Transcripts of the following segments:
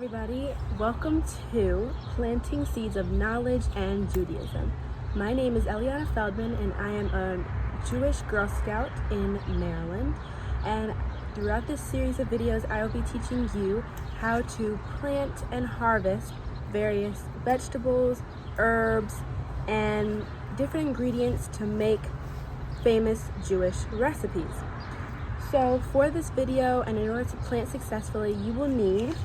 everybody. Welcome to Planting Seeds of Knowledge and Judaism. My name is Eliana Feldman and I am a Jewish Girl Scout in Maryland. And throughout this series of videos, I will be teaching you how to plant and harvest various vegetables, herbs, and different ingredients to make famous Jewish recipes. So for this video, and in order to plant successfully, you will need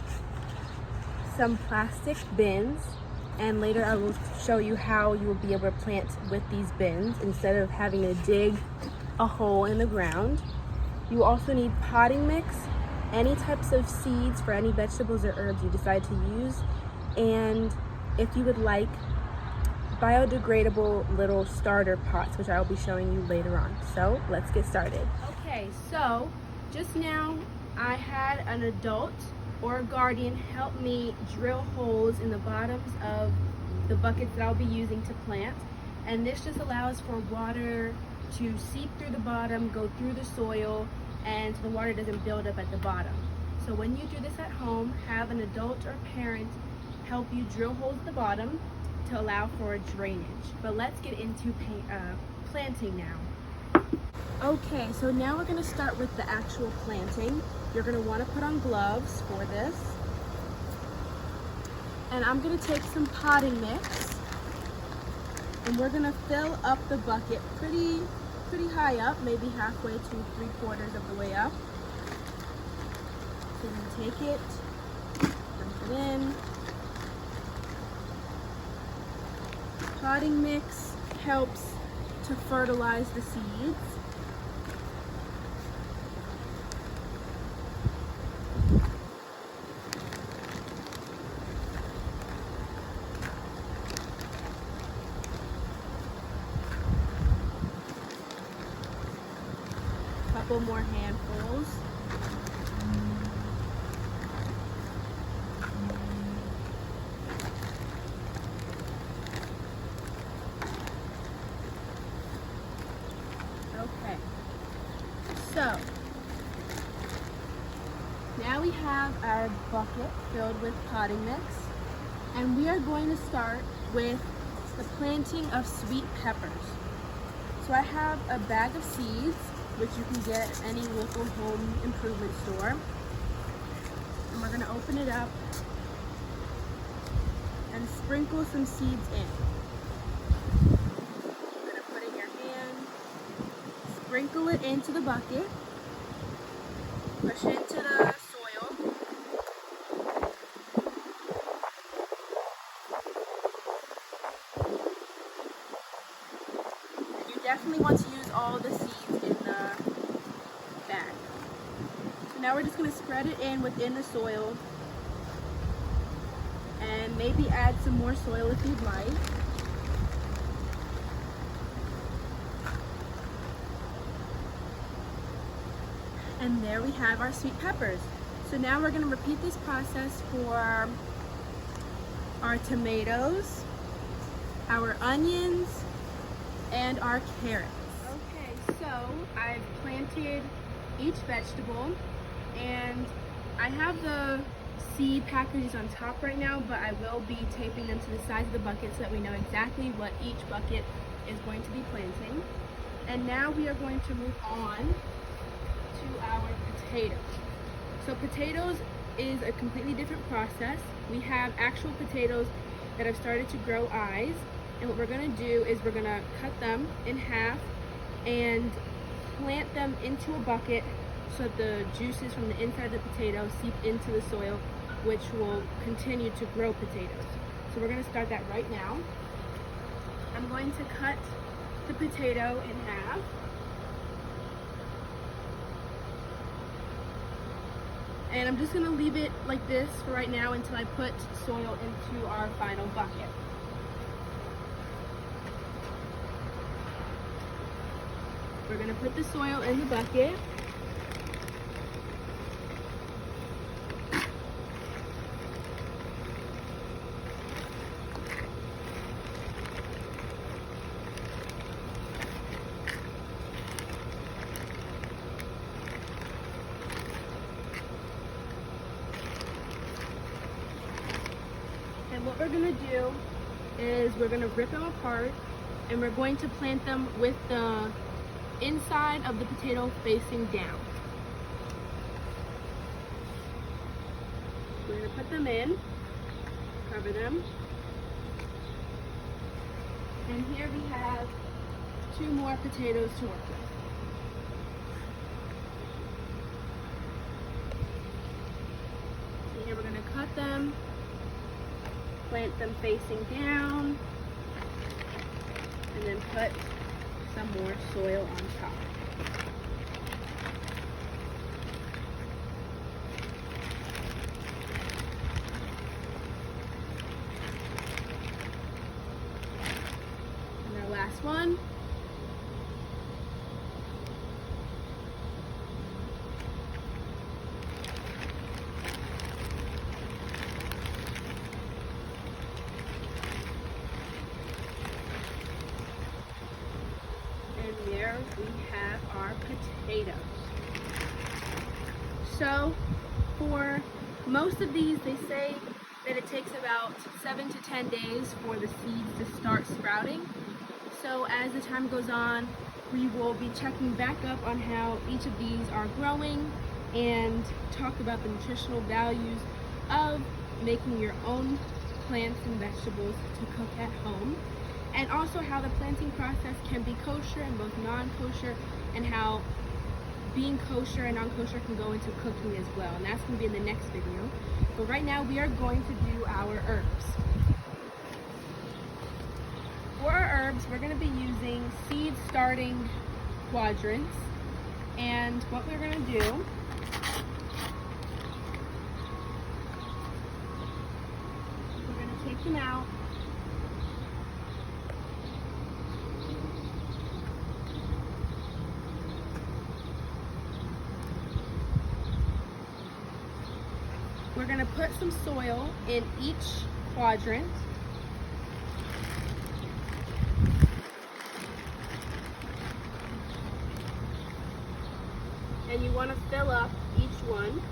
some plastic bins, and later I will show you how you will be able to plant with these bins instead of having to dig a hole in the ground. You will also need potting mix, any types of seeds for any vegetables or herbs you decide to use, and if you would like, biodegradable little starter pots, which I will be showing you later on. So let's get started. Okay, so just now I had an adult or a guardian help me drill holes in the bottoms of the buckets that I'll be using to plant, and this just allows for water to seep through the bottom, go through the soil, and so the water doesn't build up at the bottom. So when you do this at home, have an adult or parent help you drill holes at the bottom to allow for drainage. But let's get into planting now. Okay, so now we're going to start with the actual planting. You're going to want to put on gloves for this. And I'm going to take some potting mix, and we're going to fill up the bucket pretty high up, maybe halfway to 3/4 of the way up. So you take it, dump it in. Potting mix helps to fertilize the seeds. Couple more handfuls. Okay, so now we have our bucket filled with potting mix, and we are going to start with the planting of sweet peppers. So I have a bag of seeds, which you can get at any local home improvement store. And we're going to open it up and sprinkle some seeds in. You're going to put in your hand, sprinkle it into the bucket, push it into the soil. And you definitely want to use all the seeds in the bag. So now we're just going to spread it in within the soil, and maybe add some more soil if you'd like. And there we have our sweet peppers. So now we're going to repeat this process for our tomatoes, our onions, and our carrots. Okay, so I've planted each vegetable, and I have the seed packages on top right now, but I will be taping them to the sides of the bucket so that we know exactly what each bucket is going to be planting. And now we are going to move on to our potatoes. So potatoes is a completely different process. We have actual potatoes that have started to grow eyes, and what we're going to do is we're going to cut them in half and plant them into a bucket so that the juices from the inside of the potato seep into the soil, which will continue to grow potatoes. So we're going to start that right now. I'm going to cut the potato in half. And I'm just going to leave it like this for right now until I put soil into our final bucket. We're going to put the soil in the bucket. going to do is we're going to rip them apart, and we're going to plant them with the inside of the potato facing down. We're going to put them in, cover them, and here we have 2 more potatoes to work with. Here we're going to cut them, plant them facing down, and then put some more soil on top. And our last one. And there we have our potatoes. So for most of these, they say that it takes about 7 to 10 days for the seeds to start sprouting. So as the time goes on, we will be checking back up on how each of these are growing and talk about the nutritional values of making your own plants and vegetables to cook at home, and also how the planting process can be kosher and both non-kosher, and how being kosher and non-kosher can go into cooking as well, and that's going to be in the next video. But right now we are going to do our herbs. For our herbs, we're going to be using seed starting quadrants, and what we're going to do take them out. We're going to put some soil in each quadrant. And you want to fill up each one.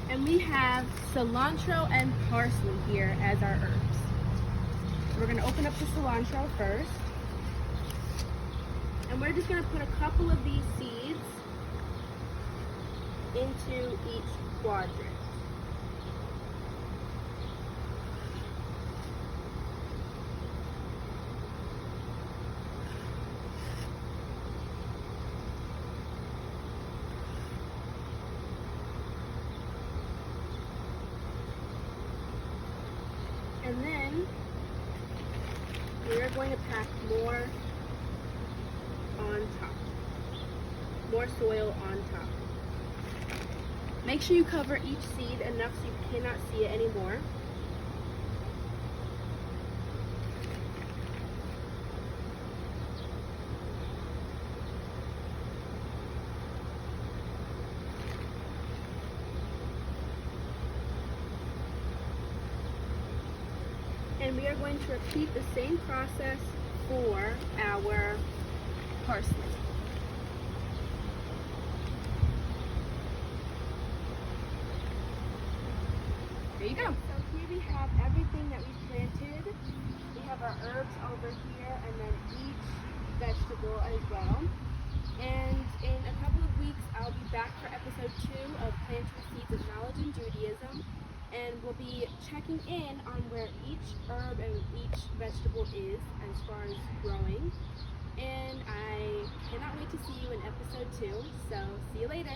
And we have cilantro and parsley here as our herbs. We're going to open up the cilantro first. And we're just going to put a couple of these seeds into each quadrant. And then we are going to pack more on top, more soil on top. Make sure you cover each seed enough so you cannot see it anymore. And we are going to repeat the same process for our parsley. There you go. So here we have everything that we planted. We have our herbs over here, and then each vegetable as well. And in a couple of weeks, I'll be back for episode 2 of Planting Seeds of Knowledge in Judaism. And we'll be checking in on where each herb and each vegetable is as far as growing. And I cannot wait to see you in episode 2. So see you later.